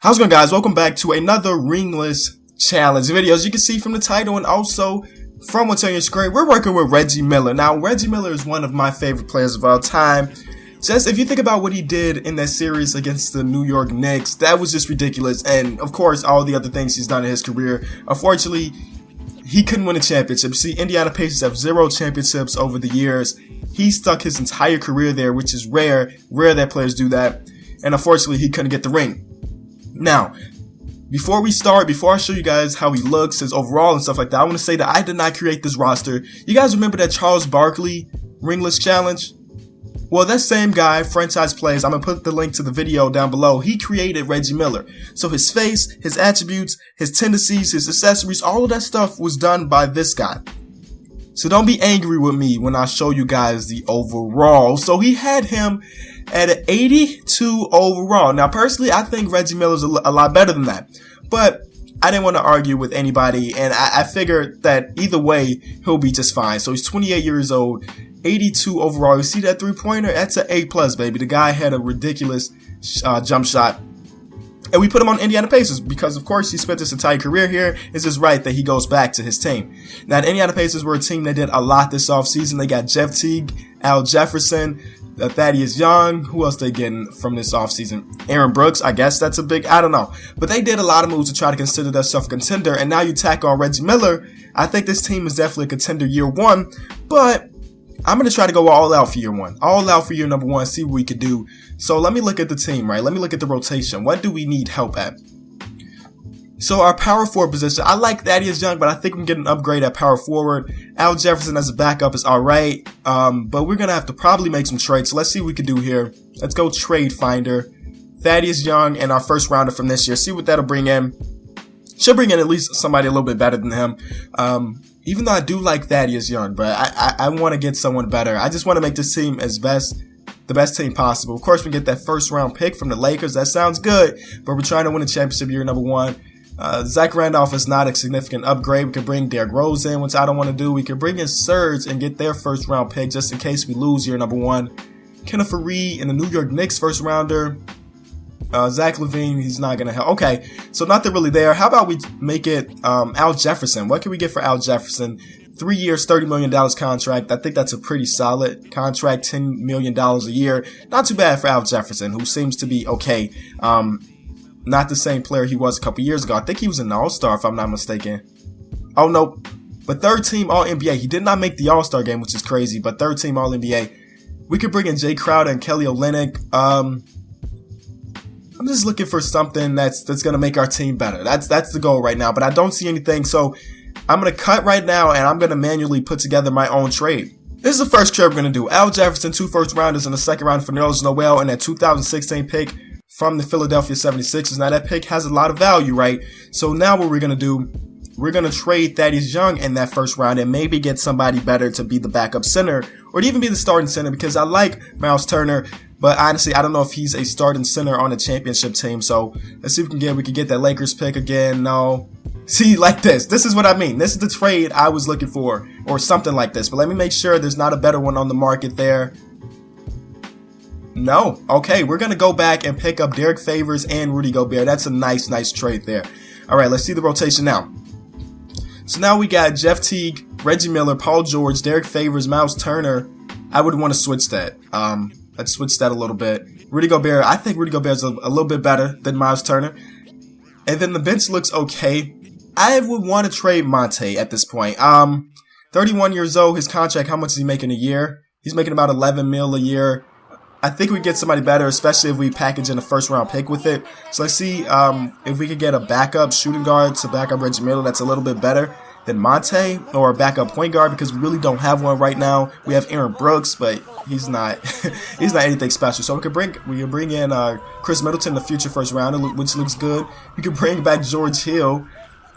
How's it going, guys? Welcome back to another Ringless challenge video. As you can see from the title and also from what's on your screen, we're working with Reggie Miller. Now, Reggie Miller is one of my favorite players of all time. Just if you think about what he did in that series against the New York Knicks, that was just ridiculous. And of course, all the other things he's done in his career. Unfortunately, he couldn't win a championship. See, Indiana Pacers have 0 championships over the years. He stuck his entire career there, which is rare. Rare that players do that. And unfortunately, he couldn't get the ring. Now, before we start, before I show you guys how he looks, his overall and stuff like that, I want to say that I did not create this roster. You guys remember that Charles Barkley Ringless challenge? Well, that same guy, Franchise Plays, I'm going to put the link to the video down below. He created Reggie Miller. So his face, his attributes, his tendencies, his accessories, all of that stuff was done by this guy. So don't be angry with me when I show you guys the overall. So he had him at an 82 overall. Now, personally, I think Reggie Miller's a lot better than that. But I didn't want to argue with anybody, and I figured that either way, he'll be just fine. So he's 28 years old, 82 overall. You see that three-pointer? That's an A+, baby. The guy had a ridiculous jump shot. And we put him on Indiana Pacers because, of course, he spent his entire career here. It's just right that he goes back to his team. Now, the Indiana Pacers were a team that did a lot this offseason. They got Jeff Teague, Al Jefferson, Thaddeus Young. Who else they getting from this offseason? Aaron Brooks. I guess that's a big, I don't know. But they did a lot of moves to try to consider themselves a contender. And now you tack on Reggie Miller. I think this team is definitely a contender year one. But I'm going to try to go all out for year one. All out for year number one. See what we could do. So let me look at the team, right? Let me look at the rotation. What do we need help at? So our power forward position, I like Thaddeus Young, but I think we can get an upgrade at power forward. Al Jefferson as a backup is alright, but we're going to have to probably make some trades. So let's see what we can do here. Let's go trade finder. Thaddeus Young and our first rounder from this year. See what that'll bring in. Should bring in at least somebody a little bit better than him. Even though I do like Thaddeus Young, but I want to get someone better. I just want to make this team the best team possible. Of course, we get that first round pick from the Lakers. That sounds good, but we're trying to win a championship year number one. Zach Randolph is not a significant upgrade. We could bring Derrick Rose in, which I don't want to do. We could bring in Serge and get their first round pick just in case we lose year number one. Kenneth Faried and the New York Knicks first rounder. Zach LaVine, he's not going to help. Okay, so nothing really there. How about we make it Al Jefferson? What can we get for Al Jefferson? 3 years, $30 million contract. I think that's a pretty solid contract, $10 million a year. Not too bad for Al Jefferson, who seems to be okay. Not the same player he was a couple years ago. I think he was an All-Star, if I'm not mistaken. Oh, no. But third team All-NBA. He did not make the All-Star game, which is crazy, but third team All-NBA. We could bring in Jay Crowder and Kelly Olynyk. I'm just looking for something that's going to make our team better. That's the goal right now, but I don't see anything. So I'm going to cut right now, and I'm going to manually put together my own trade. This is the first trade we're going to do. Al Jefferson, 2 first rounders, and the second round for Nerlens Noel, and that 2016 pick from the Philadelphia 76ers. Now, that pick has a lot of value, right? So now what we're going to do, we're going to trade Thaddeus Young in that first round and maybe get somebody better to be the backup center or to even be the starting center because I like Miles Turner. But honestly, I don't know if he's a starting center on a championship team. So let's see if we can get. We could get that Lakers pick again. No. See, like this. This is what I mean. This is the trade I was looking for or something like this. But let me make sure there's not a better one on the market there. No. Okay, we're going to go back and pick up Derek Favors and Rudy Gobert. That's a nice trade there. All right, let's see the rotation now. So now we got Jeff Teague, Reggie Miller, Paul George, Derek Favors, Miles Turner. I would want to switch that. Let's switch that a little bit. Rudy Gobert, I think Rudy Gobert is a little bit better than Miles Turner. And then the bench looks okay. I would want to trade Monte at this point. 31 years old, his contract, how much is he making a year? He's making about 11 mil a year. I think we get somebody better, especially if we package in a first round pick with it. So let's see if we could get a backup shooting guard to back up Reggie Miller that's a little bit better than Monte, or a backup point guard because we really don't have one right now. We have Aaron Brooks, but he's not he's not anything special. So we can bring in Chris Middleton, the future first rounder, which looks good. We can bring back George Hill,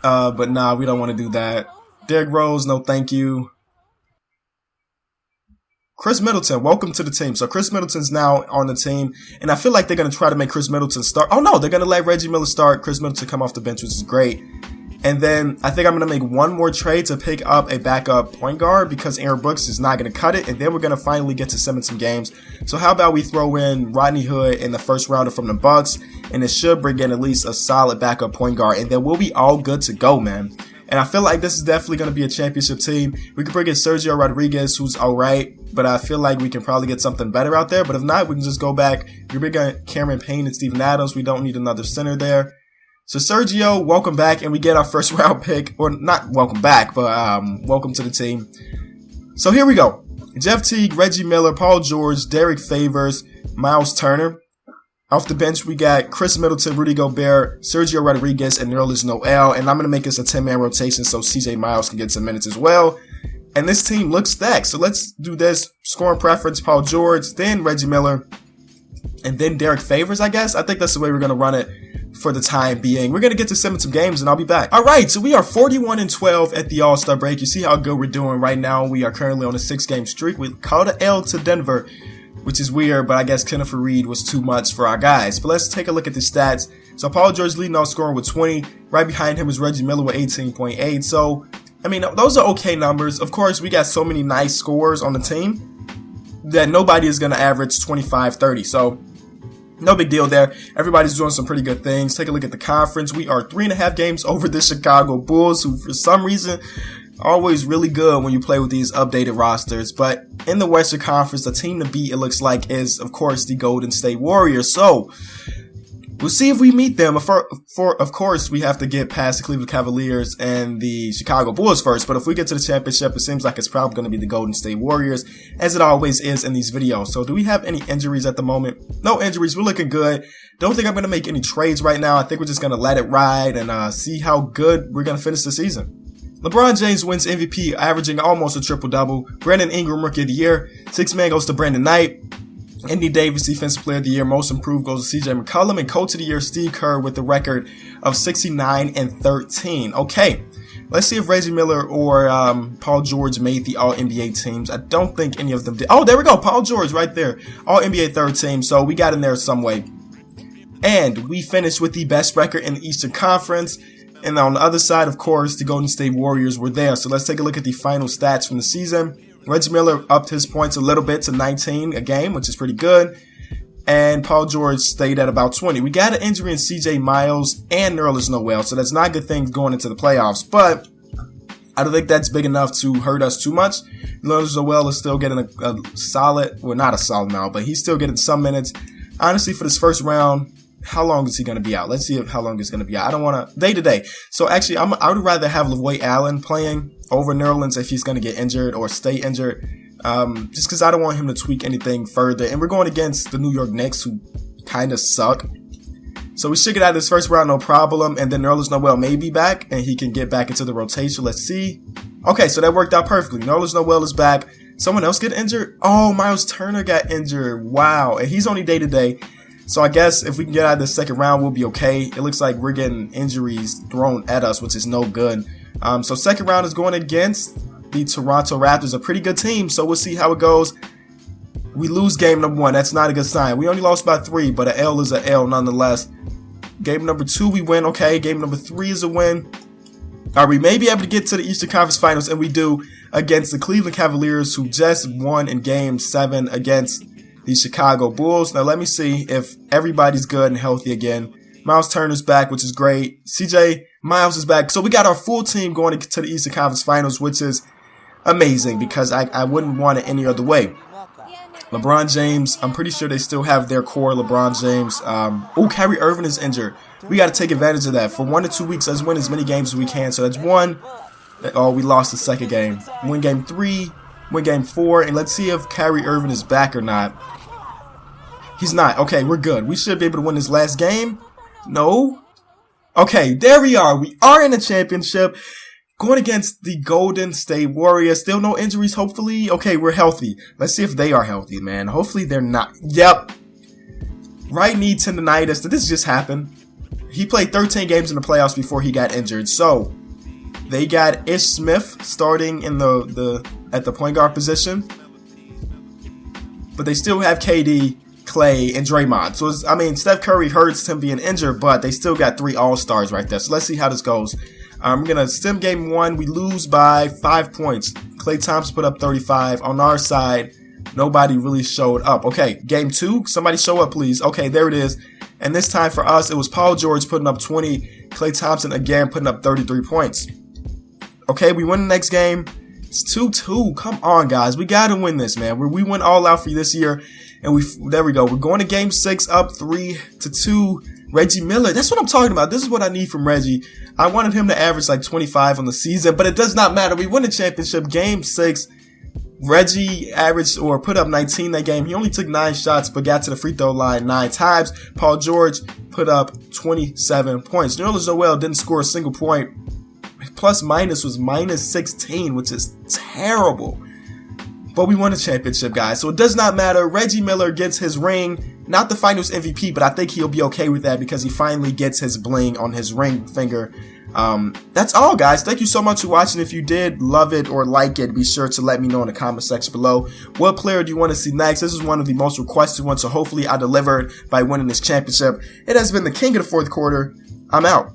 but nah, we don't want to do that. Derrick Rose, no thank you. Chris Middleton, welcome to the team. So Chris Middleton's now on the team, and I feel like they're going to try to make Chris Middleton start. Oh, no, they're going to let Reggie Miller start, Chris Middleton come off the bench, which is great. And then I think I'm going to make one more trade to pick up a backup point guard because Aaron Brooks is not going to cut it. And then we're going to finally get to 17 games. So how about we throw in Rodney Hood in the first rounder from the Bucks, and it should bring in at least a solid backup point guard, and then we'll be all good to go, man. And I feel like this is definitely going to be a championship team. We could bring in Sergio Rodriguez, who's all right, but I feel like we can probably get something better out there. But if not, we can just go back. We bring in Cameron Payne and Steven Adams. We don't need another center there. So Sergio, welcome back, and we get our first round pick, or not welcome back, but welcome to the team. So here we go. Jeff Teague, Reggie Miller, Paul George, Derek Favors, Miles Turner. Off the bench, we got Chris Middleton, Rudy Gobert, Sergio Rodriguez, and Nerlens Noel. And I'm going to make this a 10-man rotation so CJ Miles can get some minutes as well. And this team looks stacked. So let's do this. Scoring preference, Paul George, then Reggie Miller, and then Derek Favors, I guess. I think that's the way we're going to run it for the time being. We're going to get to 17 games, and I'll be back. All right, so we are 41-12 at the All-Star break. You see how good we're doing right now. We are currently on a 6-game streak. We caught an L to Denver, which is weird, but I guess Kenneth Faried was too much for our guys. But let's take a look at the stats. So Paul George leading off scoring with 20. Right behind him is Reggie Miller with 18.8. So, I mean, those are okay numbers. Of course, we got so many nice scorers on the team that nobody is going to average 25-30. So, no big deal there. Everybody's doing some pretty good things. Take a look at the conference. We are 3.5 games over the Chicago Bulls, who for some reason always really good when you play with these updated rosters. But in the Western Conference, the team to beat, it looks like, is, of course, the Golden State Warriors. So we'll see if we meet them. Of course, we have to get past the Cleveland Cavaliers and the Chicago Bulls first. But if we get to the championship, it seems like it's probably going to be the Golden State Warriors, as it always is in these videos. So do we have any injuries at the moment? No injuries. We're looking good. Don't think I'm going to make any trades right now. I think we're just going to let it ride and see how good we're going to finish the season. LeBron James wins MVP, averaging almost a triple-double. Brandon Ingram, Rookie of the Year. Sixth man goes to Brandon Knight. Anthony Davis, Defensive Player of the Year. Most Improved goes to CJ McCollum. And Coach of the Year, Steve Kerr, with a record of 69-13. Okay, let's see if Reggie Miller or Paul George made the All-NBA teams. I don't think any of them did. Oh, there we go. Paul George right there. All-NBA third team. So we got in there some way. And we finished with the best record in the Eastern Conference. And on the other side, of course, the Golden State Warriors were there. So let's take a look at the final stats from the season. Reggie Miller upped his points a little bit to 19 a game, which is pretty good. And Paul George stayed at about 20. We got an injury in CJ Miles and Nerlens Noel, so that's not good things going into the playoffs. But I don't think that's big enough to hurt us too much. Nerlens Noel is still getting a solid, well, not a solid amount, but he's still getting some minutes. Honestly, for this first round, how long is he going to be out? Let's see how long he's going to be out. I don't want to, day to day. So actually, I would rather have LaVoy Allen playing over Nerlens if he's going to get injured or stay injured. Just because I don't want him to tweak anything further. And we're going against the New York Knicks, who kind of suck. So we should get out of this first round, no problem. And then Nerlens Noel may be back, and he can get back into the rotation. Let's see. Okay, so that worked out perfectly. Nerlens Noel is back. Someone else get injured? Oh, Miles Turner got injured. Wow. And he's only day to day. So I guess if we can get out of the second round, we'll be okay. It looks like we're getting injuries thrown at us, which is no good. So second round is going against the Toronto Raptors, a pretty good team. So we'll see how it goes. We lose game number 1. That's not a good sign. We only lost by 3, but an L is an L nonetheless. Game number 2, we win. Okay. Game number 3 is a win. All right, we may be able to get to the Eastern Conference Finals, and we do, against the Cleveland Cavaliers, who just won in Game 7 against the Chicago Bulls. Now let me see if everybody's good and healthy again. Miles Turner's back, which is great. CJ Miles is back. So we got our full team going to the Eastern Conference Finals, which is amazing because I wouldn't want it any other way. LeBron James, I'm pretty sure they still have their core. LeBron James. Kyrie Irving is injured. We got to take advantage of that. For 1 to 2 weeks, let's win as many games as we can. So that's 1. Oh, we lost the second game. Win game 3. Win game 4. And let's see if Kyrie Irving is back or not. He's not. Okay, we're good. We should be able to win this last game. No. Okay, there we are. We are in the championship. Going against the Golden State Warriors. Still no injuries, hopefully. Okay, we're healthy. Let's see if they are healthy, man. Hopefully they're not. Yep. Right knee tendonitis. Did this just happen? He played 13 games in the playoffs before he got injured. So, they got Ish Smith starting in at the point guard position. But they still have KD, Clay, and Draymond. So, Steph Curry hurts him being injured, but they still got 3 All-Stars right there. So, let's see how this goes. I'm going to sim game 1. We lose by 5 points. Klay Thompson put up 35. On our side, nobody really showed up. Okay, game 2. Somebody show up, please. Okay, there it is. And this time for us, it was Paul George putting up 20. Klay Thompson again putting up 33 points. Okay, we win the next game. It's 2-2. Come on, guys. We got to win this, man. We went all out for you this year. And there we go. We're going to game 6 up 3-2. Reggie Miller. That's what I'm talking about. This is what I need from Reggie. I wanted him to average like 25 on the season, but it does not matter. We won the championship. Game 6. Reggie averaged or put up 19 that game. He only took 9 shots, but got to the free throw line 9 times. Paul George put up 27 points. Nerlens Noel didn't score a single point. Plus minus was -16, which is terrible. But we won a championship, guys. So it does not matter. Reggie Miller gets his ring. Not the finals MVP, but I think he'll be okay with that because he finally gets his bling on his ring finger. That's all, guys. Thank you so much for watching. If you did love it or like it, be sure to let me know in the comment section below. What player do you want to see next? This is one of the most requested ones, so hopefully I delivered by winning this championship. It has been the king of the fourth quarter. I'm out.